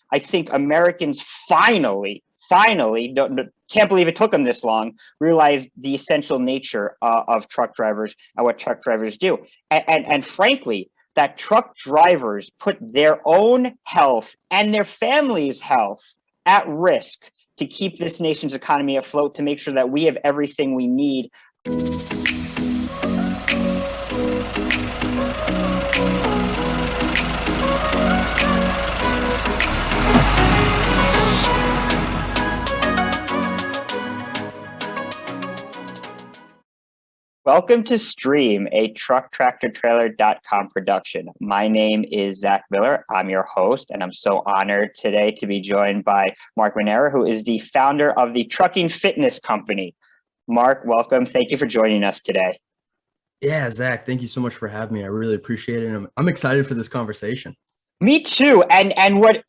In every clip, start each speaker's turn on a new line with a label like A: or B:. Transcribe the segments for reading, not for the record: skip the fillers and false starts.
A: I think Americans finally, can't believe it took them this long, realized the essential nature of truck drivers and what truck drivers do. And frankly, that truck drivers put their own health and their families' health at risk to keep this nation's economy afloat, to make sure that we have everything we need. Welcome to Stream, a trucktractortrailer.com production. My name is Zach Miller. I'm your host, and I'm so honored today to be joined by Mark Manera, who is the founder of the Trucking Fitness Company. Mark, welcome. Thank you for joining us today.
B: Yeah, Zach, thank you so much for having me. I really appreciate it. And I'm excited for this conversation.
A: Me too. And what,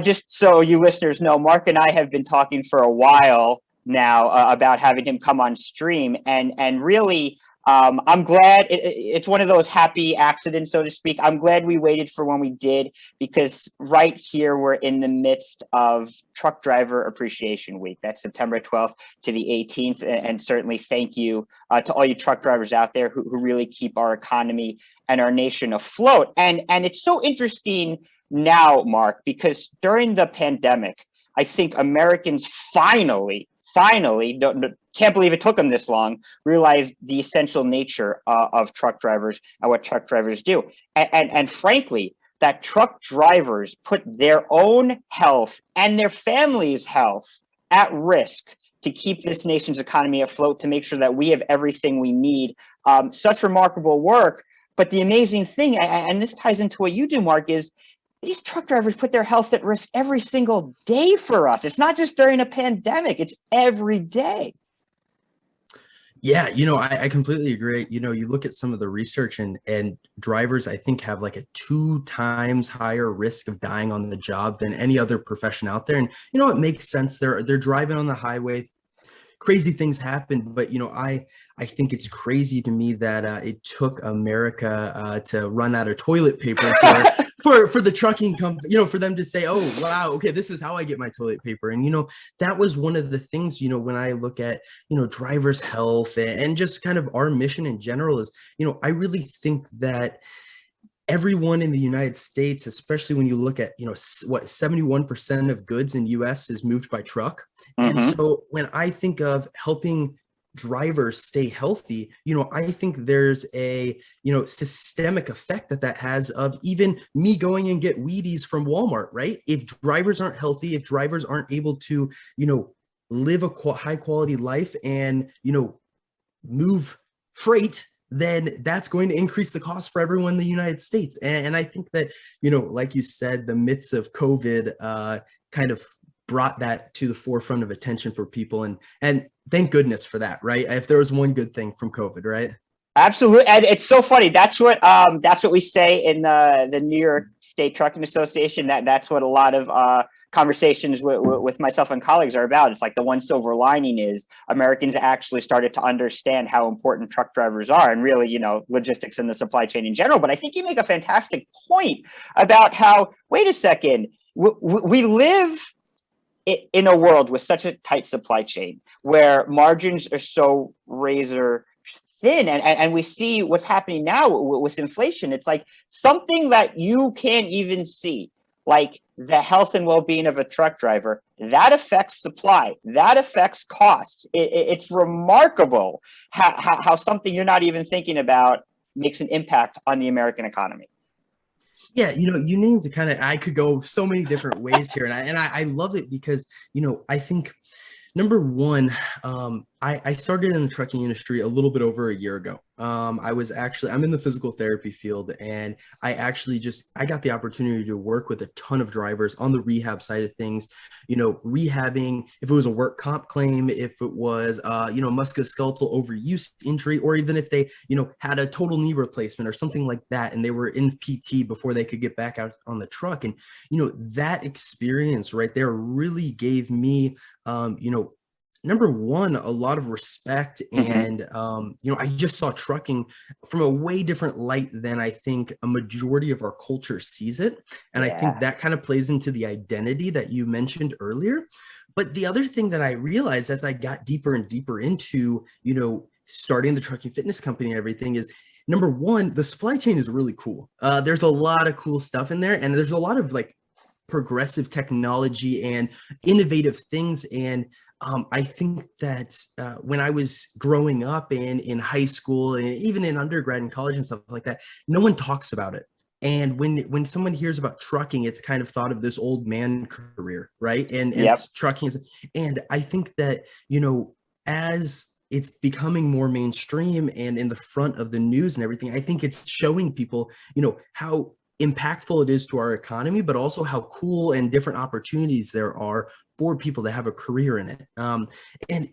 A: just so you listeners know, Mark and I have been talking for a while now about having him come on Stream, and really I'm glad it's one of those happy accidents, so to speak. I'm glad we waited for when we did, because right here we're in the midst of Truck Driver Appreciation Week. That's September 12th to the 18th, and certainly thank you to all you truck drivers out there who really keep our economy and our nation afloat. And it's so interesting now, Mark, because during the pandemic, I think Americans finally, can't believe it took them this long, realized the essential nature of truck drivers and what truck drivers do. And frankly, that truck drivers put their own health and their families' health at risk to keep this nation's economy afloat, to make sure that we have everything we need. Such remarkable work. But the amazing thing, and this ties into what you do, Mark, is these truck drivers put their health at risk every single day for us. It's not just during a pandemic, it's every day.
B: Yeah, I completely agree. You look at some of the research and drivers, I think, have like a 2 times higher risk of dying on the job than any other profession out there. And, it makes sense. They're driving on the highway. Crazy things happen, but I think it's crazy to me that it took America to run out of toilet paper for the trucking company, for them to say, oh wow, okay, this is how I get my toilet paper. And that was one of the things, when I look at drivers' health and just kind of our mission in general is, I really think that everyone in the United States, especially when you look at, what 71% of goods in US is moved by truck.
A: Mm-hmm.
B: And so when I think of helping drivers stay healthy, I think there's a, systemic effect that has of even me going and get Wheaties from Walmart, right? If drivers aren't healthy, if drivers aren't able to, live a high quality life and, move freight, then that's going to increase the cost for everyone in the United States. And I think that, like you said, the midst of COVID kind of brought that to the forefront of attention for people. And thank goodness for that, right? If there was one good thing from COVID, right?
A: Absolutely. And it's so funny. That's what we say in the New York State Trucking Association. That's what a lot of conversations with myself and colleagues are about. It's like the one silver lining is Americans actually started to understand how important truck drivers are, and really, logistics and the supply chain in general. But I think you make a fantastic point about how, wait a second, we live in a world with such a tight supply chain where margins are so razor thin, and we see what's happening now with inflation. It's like something that you can't even see, like the health and well-being of a truck driver, that affects supply, that affects costs. It's remarkable how something you're not even thinking about makes an impact on the American economy.
B: Yeah, you named it. I could go so many different ways here, and I love it because I think number one, I started in the trucking industry a little bit over a year ago. I'm in the physical therapy field, and I got the opportunity to work with a ton of drivers on the rehab side of things, rehabbing, if it was a work comp claim, if it was, musculoskeletal overuse injury, or even if they, had a total knee replacement or something like that, and they were in PT before they could get back out on the truck. And, that experience right there really gave me, number one, a lot of respect.
A: Hmm.
B: And, I just saw trucking from a way different light than I think a majority of our culture sees it. And I think
A: Yeah.
B: that kind of plays into the identity that you mentioned earlier. But the other thing that I realized as I got deeper and deeper into, starting the trucking fitness company and everything is, number one, the supply chain is really cool. There's a lot of cool stuff in there, and there's a lot of like progressive technology and innovative things. And I think that when I was growing up and in high school and even in undergrad and college and stuff like that, no one talks about it. And when someone hears about trucking, it's kind of thought of this old man career, right? And
A: Yep.
B: trucking is, and I think that as it's becoming more mainstream and in the front of the news and everything, I think it's showing people, how impactful it is to our economy, but also how cool and different opportunities there are for people to have a career in it. And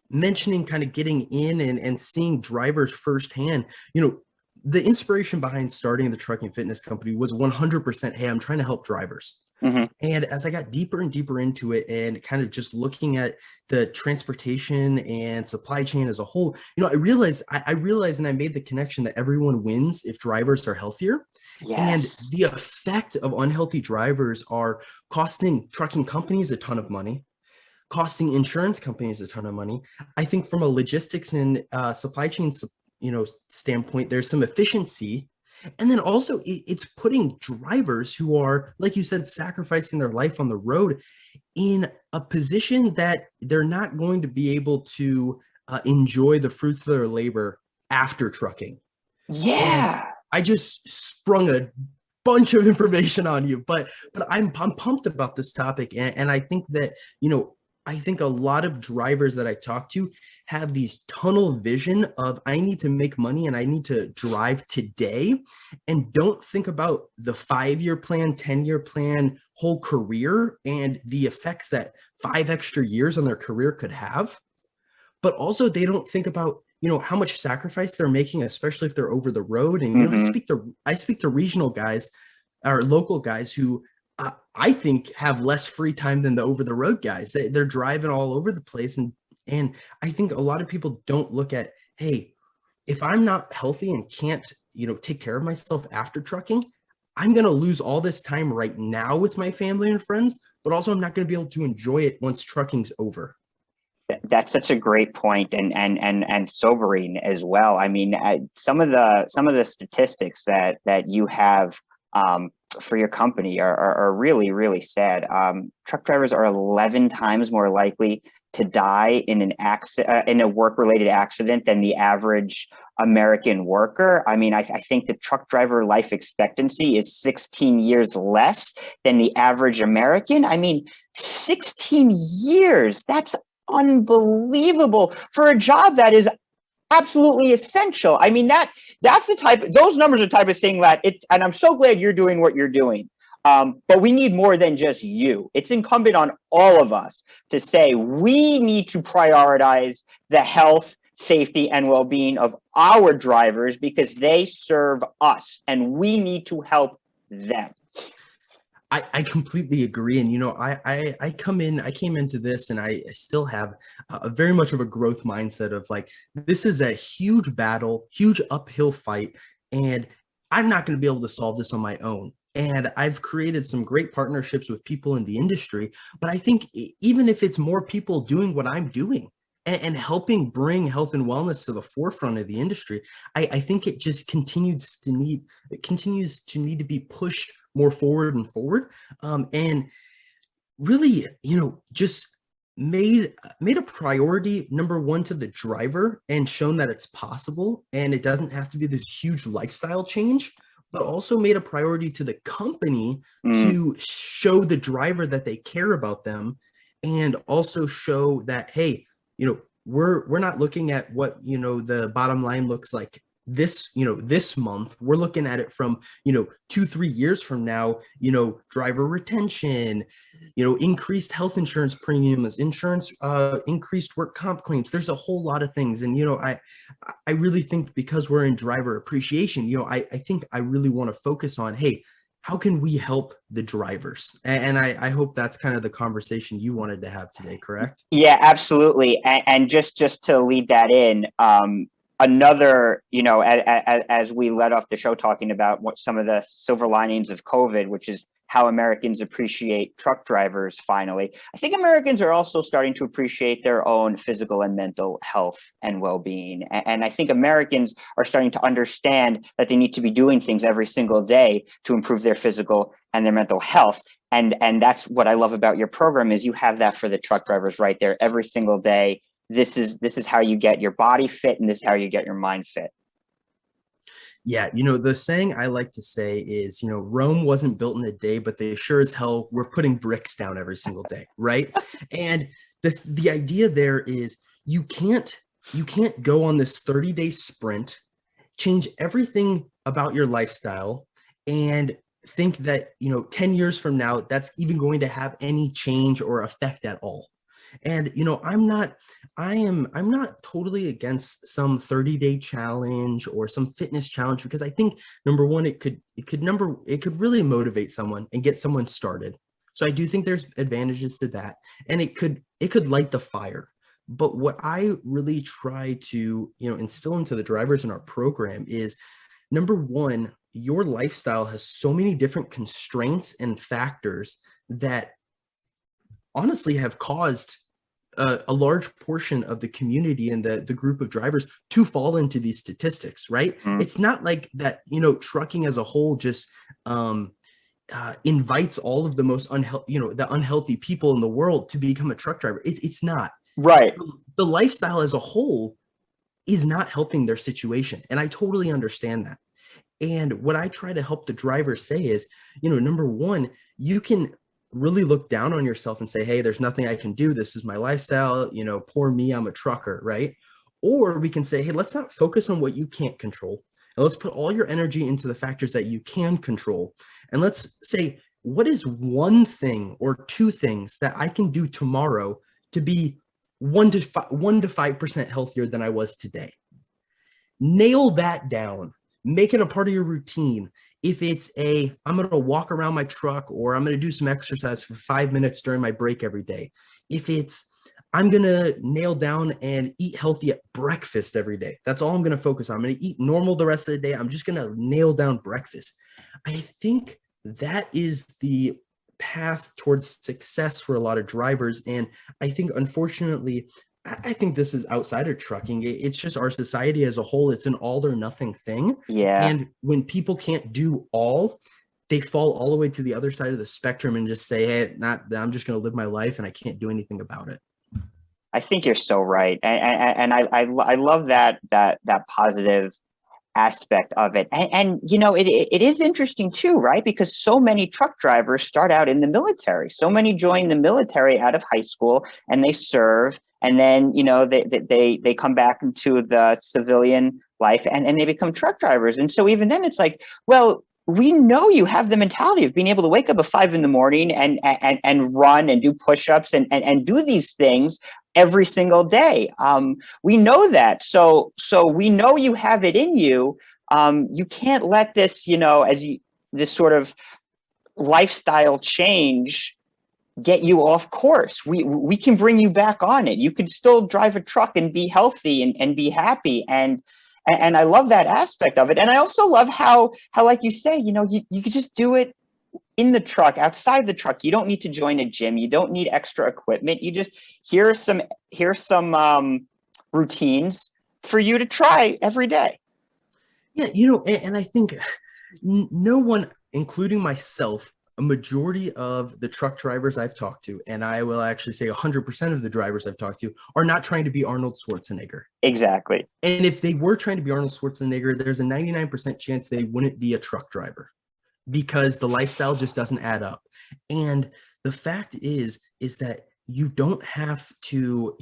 B: mentioning kind of getting in and seeing drivers firsthand, the inspiration behind starting the trucking fitness company was 100%, hey, I'm trying to help drivers.
A: Hmm.
B: And as I got deeper and deeper into it and kind of just looking at the transportation and supply chain as a whole, I realized and I made the connection that everyone wins if drivers are healthier. And
A: Yes.
B: the effect of unhealthy drivers are costing trucking companies a ton of money, costing insurance companies a ton of money. I think from a logistics and supply chain, standpoint, there's some efficiency. And then also it's putting drivers who are, like you said, sacrificing their life on the road in a position that they're not going to be able to enjoy the fruits of their labor after trucking. And
A: Yeah.
B: I just sprung a bunch of information on you, but I'm pumped about this topic, and I think that I think a lot of drivers that I talk to have these tunnel vision of I need to make money and I need to drive today, and don't think about the 5-year plan, 10-year plan, whole career, and the effects that 5 extra years on their career could have. But also they don't think about how much sacrifice they're making, especially if they're over the road. And
A: Hmm.
B: I speak to regional guys or local guys who I think have less free time than the over the road guys. They're driving all over the place. And I think a lot of people don't look at, hey, if I'm not healthy and can't take care of myself after trucking, I'm going to lose all this time right now with my family and friends, but also I'm not going to be able to enjoy it once trucking's over.
A: That's such a great point, and sobering as well. I mean, some of the statistics that you have for your company are really really sad. Truck drivers are 11 times more likely to die in an accident, in a work related accident, than the average American worker. I mean, I think the truck driver life expectancy is 16 years less than the average American. I mean, 16 years. That's unbelievable for a job that is absolutely essential. I mean, that's the type, those numbers are the type of thing that it, and I'm so glad you're doing what you're doing. But we need more than just you. It's incumbent on all of us to say we need to prioritize the health, safety, and well-being of our drivers because they serve us and we need to help them.
B: I completely agree. And, I came into this and I still have a very much of a growth mindset of like, this is a huge battle, huge uphill fight. And I'm not going to be able to solve this on my own. And I've created some great partnerships with people in the industry. But I think even if it's more people doing what I'm doing and helping bring health and wellness to the forefront of the industry, I think it just continues to need to be pushed more forward and forward. And really, just made a priority, number one, to the driver and shown that it's possible and it doesn't have to be this huge lifestyle change, but also made a priority to the company
A: Mm,
B: to show the driver that they care about them, and also show that, hey, we're not looking at what the bottom line looks like this month. We're looking at it from 2-3 years from now. Driver retention, increased health insurance premiums, increased work comp claims. There's a whole lot of things. And I really think, because we're in driver appreciation, I think I really want to focus on, hey, how can we help the drivers? And I hope that's kind of the conversation you wanted to have today, correct?
A: Yeah, absolutely. And just to lead that in, another, as we led off the show talking about what some of the silver linings of COVID, which is how Americans appreciate truck drivers finally. I think Americans are also starting to appreciate their own physical and mental health and well-being. And I think Americans are starting to understand that they need to be doing things every single day to improve their physical and their mental health. And that's what I love about your program is you have that for the truck drivers right there every single day. This is how you get your body fit, and this is how you get your mind fit.
B: Yeah, the saying I like to say is, Rome wasn't built in a day, but they sure as hell were putting bricks down every single day, right? And the idea there is you can't go on this 30-day sprint, change everything about your lifestyle, and think that 10 years from now that's even going to have any change or effect at all. And I'm not totally against some 30-day challenge or some fitness challenge, because I think number one, it could really motivate someone and get someone started. So I do think there's advantages to that, and it could light the fire. But what I really try to instill into the drivers in our program is, number one, your lifestyle has so many different constraints and factors that honestly have caused a large portion of the community and the group of drivers to fall into these statistics, right? It's not like that, trucking as a whole just invites all of the most unhealthy people in the world to become a truck driver. It's not.
A: Right.
B: The lifestyle as a whole is not helping their situation. And I totally understand that. And what I try to help the driver say is, number one, you can really look down on yourself and say, hey, there's nothing I can do. This is my lifestyle. Poor me, I'm a trucker, right? Or we can say, hey, let's not focus on what you can't control. And let's put all your energy into the factors that you can control. And let's say, what is one thing or two things that I can do tomorrow to be 1 to 5% healthier than I was today? Nail that down. Make it a part of your routine. If it's I'm going to walk around my truck, or I'm going to do some exercise for 5 minutes during my break every day. If it's, I'm going to nail down and eat healthy at breakfast every day. That's all I'm going to focus on. I'm going to eat normal the rest of the day. I'm just going to nail down breakfast. I think that is the path towards success for a lot of drivers. And I think, unfortunately, I think this is outside of trucking. It's just our society as a whole. It's an all or nothing thing.
A: Yeah.
B: And when people can't do all, they fall all the way to the other side of the spectrum and just say, hey, I'm just going to live my life and I can't do anything about it.
A: I think you're so right. And I love that positive aspect of it. And it is interesting too, right? Because so many truck drivers start out in the military. So many join the military out of high school and they serve. And then, they come back into the civilian life and they become truck drivers. And so even then it's like, well, we know you have the mentality of being able to wake up at 5 a.m. and run and do push-ups and do these things every single day. We know that. So we know you have it in you. You can't let this, this sort of lifestyle change get you off course. We can bring you back on it. You can still drive a truck and be healthy and be happy. And I love that aspect of it. And I also love how like you say, you could just do it in the truck, outside the truck. You don't need to join a gym. You don't need extra equipment. You just, here's some routines for you to try every day.
B: Yeah, and I think no one, including myself, a majority of the truck drivers I've talked to, and I will actually say 100% of the drivers I've talked to, are not trying to be Arnold Schwarzenegger.
A: Exactly.
B: And if they were trying to be Arnold Schwarzenegger, there's a 99% chance they wouldn't be a truck driver, because the lifestyle just doesn't add up. And the fact is that you don't have to,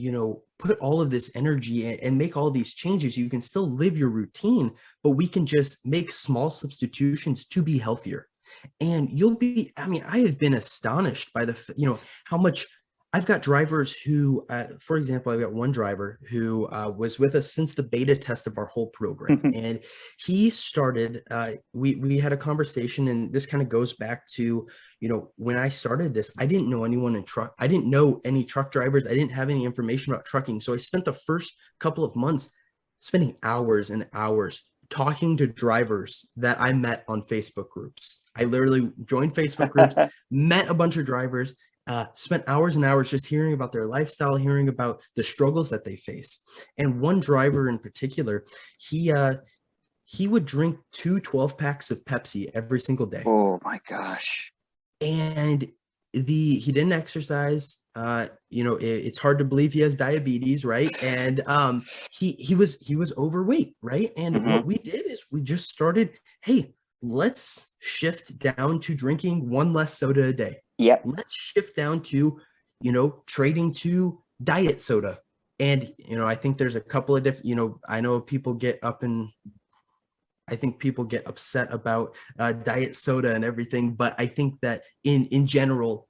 B: put all of this energy and make all these changes. You can still live your routine, but we can just make small substitutions to be healthier. And I have been astonished by how much I've got drivers who, for example, I've got one driver who was with us since the beta test of our whole program, and he started. We had a conversation, and this kind of goes back to, when I started this, I didn't know anyone in truck. I didn't know any truck drivers. I didn't have any information about trucking, so I spent the first couple of months spending hours and hours talking to drivers that I met on Facebook groups. I literally joined Facebook groups, met a bunch of drivers, spent hours and hours just hearing about their lifestyle, hearing about the struggles that they face. And one driver in particular, he would drink 12 packs of Pepsi every single day.
A: Oh my gosh.
B: And he didn't exercise. It's hard to believe he has diabetes, right? And he was overweight, right? And what we did is we just started, hey, let's shift down to drinking one less soda a day.
A: Yep.
B: Let's shift down to, trading to diet soda. And, I think there's a couple of different, I know people get I think people get upset about diet soda and everything, but I think that in general,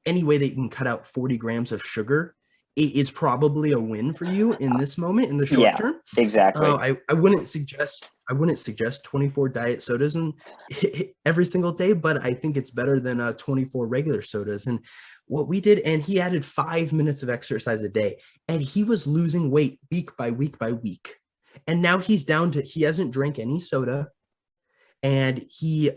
B: any way that you can cut out 40 grams of sugar, it is probably a win for you in this moment, in the short term.
A: Exactly.
B: I wouldn't suggest 24 diet sodas every single day, but I think it's better than 24 regular sodas. And what we did, and he added 5 minutes of exercise a day, and he was losing weight week by week by week. And now he's down to, he hasn't drank any soda, and he's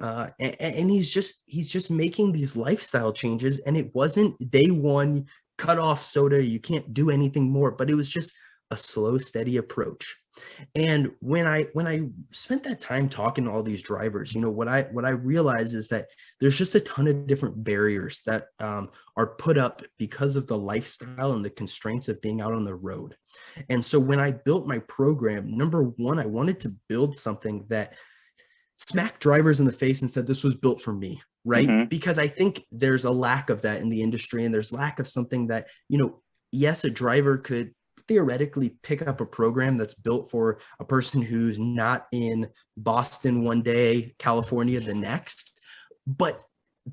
B: just making these lifestyle changes. And it wasn't day one, cut off soda, you can't do anything more, but it was just a slow, steady approach. And when I spent that time talking to all these drivers, what I realized is that there's just a ton of different barriers that are put up because of the lifestyle and the constraints of being out on the road. And so when I built my program, number one, I wanted to build something that smacked drivers in the face and said, this was built for me, right? Because I think there's a lack of that in the industry, and there's lack of something that, yes, a driver could theoretically pick up a program that's built for a person who's not in Boston one day, California the next, but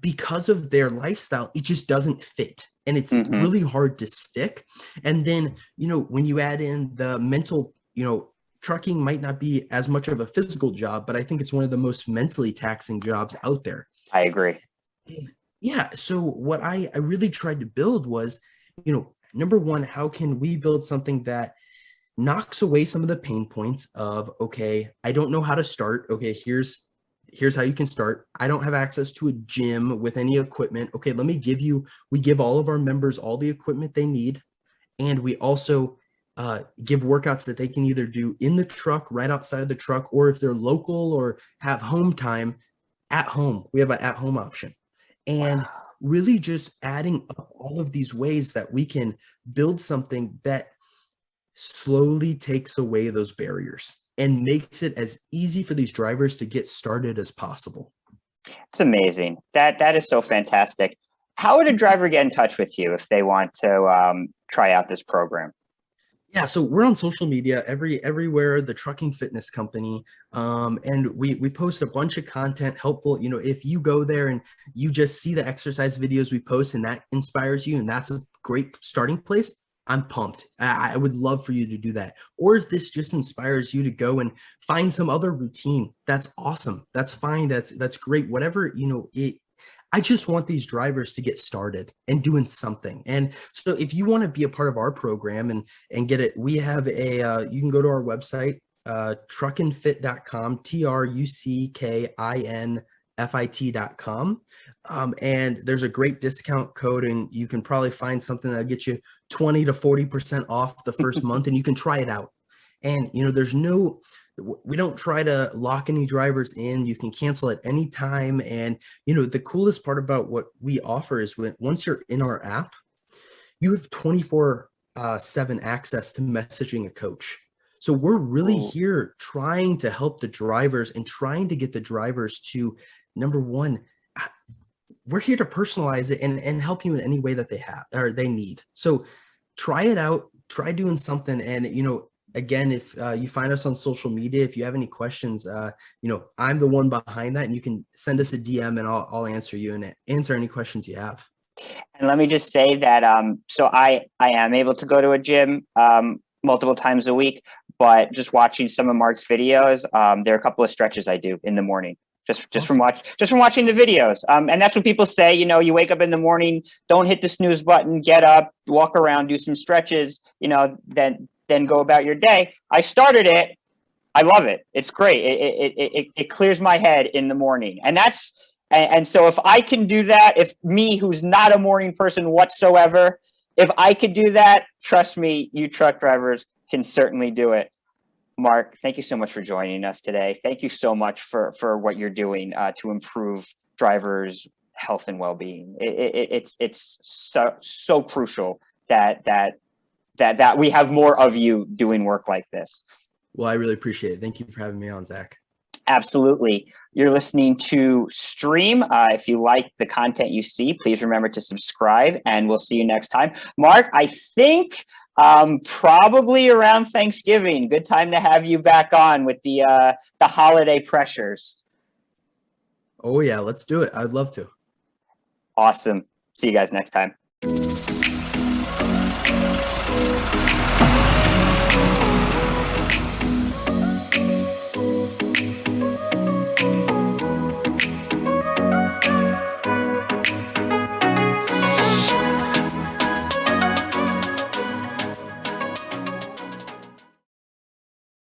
B: because of their lifestyle, it just doesn't fit, and it's really hard to stick. And then, when you add in the mental, trucking might not be as much of a physical job, but I think it's one of the most mentally taxing jobs out there.
A: I agree.
B: Yeah. So what I really tried to build was, number one, how can we build something that knocks away some of the pain points of, okay, I don't know how to start. Okay, here's how you can start. I don't have access to a gym with any equipment. Okay, we give all of our members all the equipment they need. And we also give workouts that they can either do in the truck, right outside of the truck, or if they're local or have home time, at home. We have an at-home option. And really just adding up all of these ways that we can build something that slowly takes away those barriers and makes it as easy for these drivers to get started as possible.
A: It's amazing. That is so fantastic. How would a driver get in touch with you if they want to try out this program?
B: Yeah, so we're on social media everywhere, the Trucking Fitness Company, and we post a bunch of content helpful. If you go there and you just see the exercise videos we post and that inspires you, and that's a great starting place, I'm pumped. I would love for you to do that. Or if this just inspires you to go and find some other routine, that's awesome. That's fine. That's great. Whatever, I just want these drivers to get started and doing something. And so if you want to be a part of our program and get it, we have you can go to our website, truckinfit.com, truckinfit.com. And there's a great discount code, and you can probably find something that'll get you 20 to 40% off the first month, and you can try it out. And, we don't try to lock any drivers in. You can cancel at any time. And, the coolest part about what we offer is once you're in our app, you have 24/7 access to messaging a coach. So we're really here trying to help the drivers and trying to get the drivers to, number one, we're here to personalize it and help you in any way that they have or they need. So try it out, try doing something. And, again, if you find us on social media, if you have any questions, I'm the one behind that, and you can send us a DM and I'll answer you and answer any questions you have.
A: And let me just say that so I am able to go to a gym multiple times a week, but just watching some of Mark's videos, there are a couple of stretches I do in the morning.
B: Awesome.
A: Just from watching the videos, and that's what people say. You know, you wake up in the morning, don't hit the snooze button, get up, walk around, do some stretches. You know, then go about your day. I started it. I love it. It's great. It clears my head in the morning, and so if I can do that, if me who's not a morning person whatsoever, if I could do that, trust me, you truck drivers can certainly do it. Mark, thank you so much for joining us today. Thank you so much for what you're doing to improve drivers' health and well-being. It's so crucial that we have more of you doing work like this.
B: Well, I really appreciate it. Thank you for having me on, Zach.
A: Absolutely. You're listening to Stream. If you like the content you see, please remember to subscribe, and we'll see you next time. Mark, I think probably around Thanksgiving. Good time to have you back on with the holiday pressures.
B: Oh yeah, let's do it. I'd love to.
A: Awesome. See you guys next time.